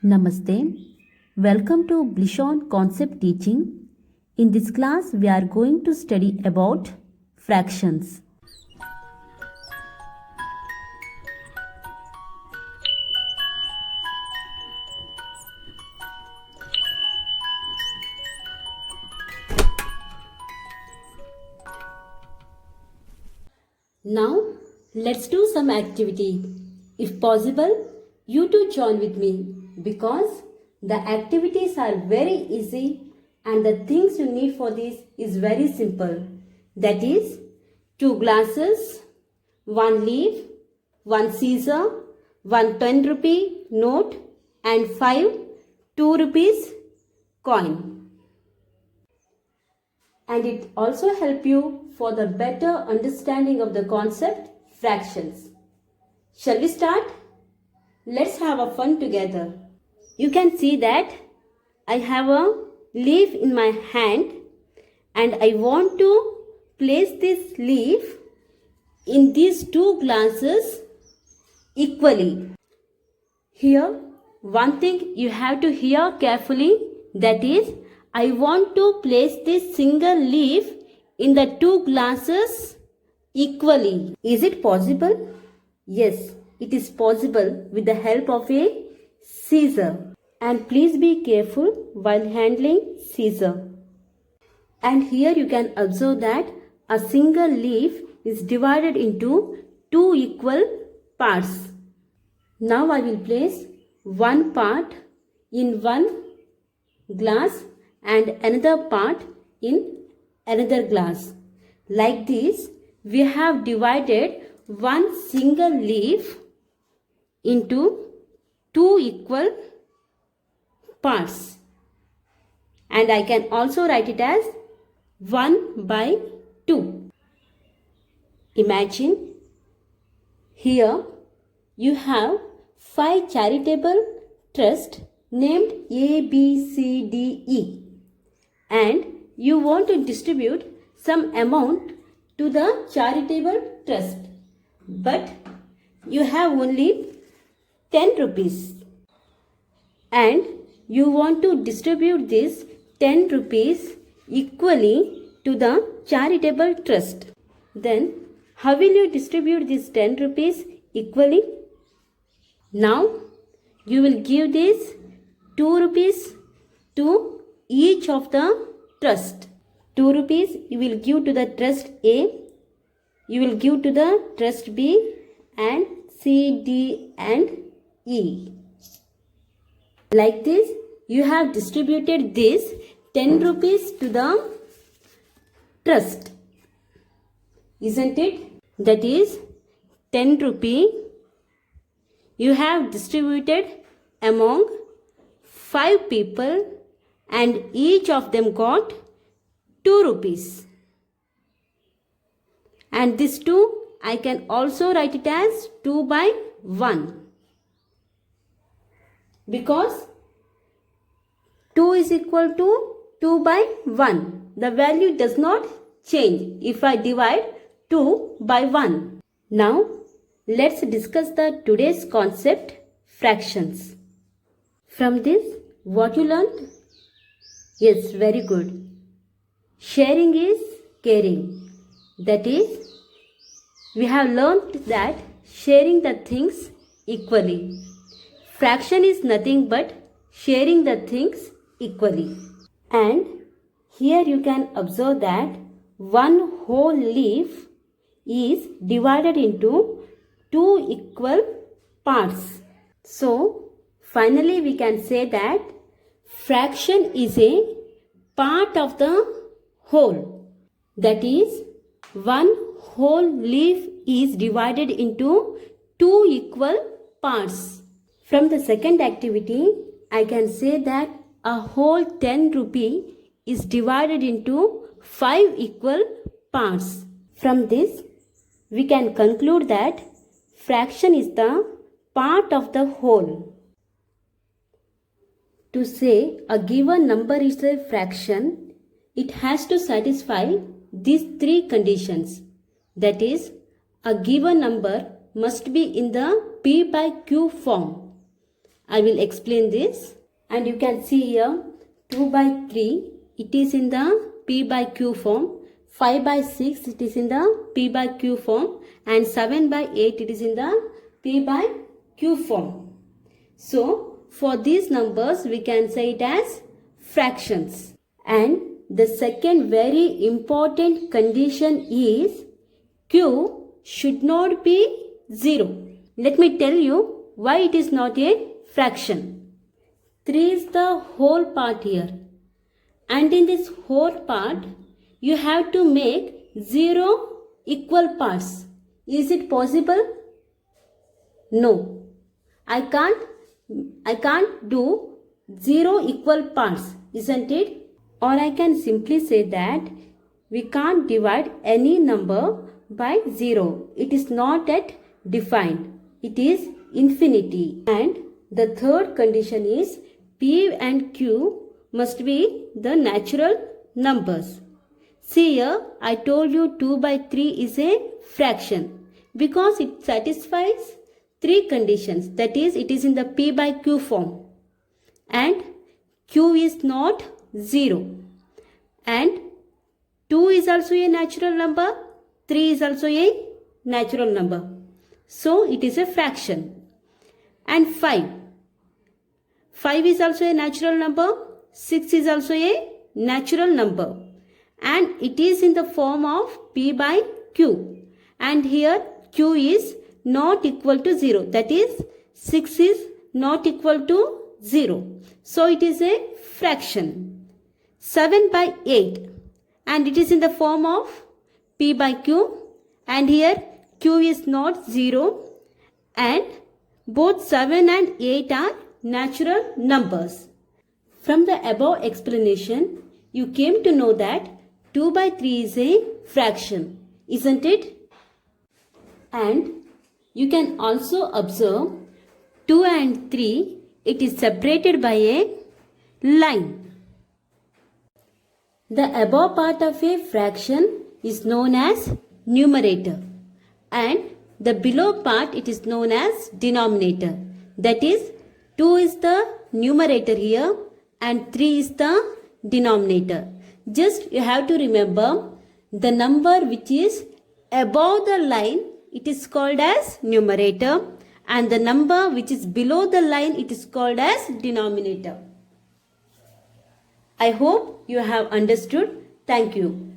Namaste. Welcome to Blishon Concept Teaching. In this class, we are going to study about fractions. Now, let's do some activity. If possible, you too join with me because the activities are very easy and the things you need for this is very simple. That is, 2 glasses, 1 leaf, 1 scissor, 1 10 rupee note and 5 2 rupees coin. And it also help you for the better understanding of the concept fractions. Shall we start? Let's have a fun together. You can see that I have a leaf in my hand and I want to place this leaf in these 2 glasses equally. Here, one thing you have to hear carefully, that is, I want to place this single leaf in the 2 glasses equally. Is it possible? Yes, it is possible with the help of a scissor. And please be careful while handling scissor. And here you can observe that a single leaf is divided into 2 equal parts. Now I will place one part in one glass and another part in another glass. Like this, we have divided one single leaf into 2 equal parts. And I can also write it as 1 by 2. Imagine here you have 5 charitable trusts named A, B, C, D, E. And you want to distribute some amount to the charitable trust. But you have only 10 rupees. And you want to distribute this 10 rupees equally to the charitable trust. Then how will you distribute this 10 rupees equally? Now you will give this 2 rupees to each of the trust. 2 rupees you will give to the trust A, you will give to the trust B and C, D and E. Like this, you have distributed this 10 rupees to the trust. Isn't it? That is 10 rupee you have distributed among 5 people and each of them got 2 rupees. And this 2 I can also write it as 2 by 1. Because 2 is equal to 2 by 1. The value does not change if I divide 2 by 1. Now, let's discuss the today's concept, fractions. From this, what you learned? Yes, very good. Sharing is caring. That is, we have learned that sharing the things equally. Fraction is nothing but sharing the things equally. And here you can observe that one whole leaf is divided into 2 equal parts. So, finally we can say that fraction is a part of the whole. That is, one whole leaf is divided into 2 equal parts. From the second activity, I can say that a whole 10 rupee is divided into 5 equal parts. From this, we can conclude that fraction is the part of the whole. To say a given number is a fraction, it has to satisfy these 3 conditions. That is, a given number must be in the P by Q form. I will explain this. And you can see here 2 by 3, it is in the P by Q form. 5 by 6, it is in the P by Q form. And 7 by 8, it is in the P by Q form. So, for these numbers, we can say it as fractions. And the second very important condition is Q should not be 0. Let me tell you why it is not a fraction. 3 is the whole part here. And in this whole part, you have to make 0 equal parts. Is it possible? No. I can't do 0 equal parts, isn't it? Or I can simply say that we can't divide any number by 0. It is not yet defined. It is infinity. And the third condition is P and Q must be the natural numbers. See here, I told you 2 by 3 is a fraction because it satisfies 3 conditions. That is, it is in the P by Q form. And Q is not 0. And 2 is also a natural number. 3 is also a natural number. So, it is a fraction. And 5. 5 is also a natural number. 6 is also a natural number. And it is in the form of P by Q. And here Q is not equal to 0. That is, 6 is not equal to 0. So, it is a fraction. 7 by 8. And it is in the form of P by Q. And here Q is not 0. And both 7 and 8 are natural numbers. From the above explanation, you came to know that 2 by 3 is a fraction, isn't it? And you can also observe 2 and 3, it is separated by a line. The above part of a fraction is known as numerator, and the below part it is known as denominator. That is, 2 is the numerator here and 3 is the denominator. Just you have to remember the number which is above the line, it is called as numerator, and the number which is below the line, it is called as denominator. I hope you have understood. Thank you.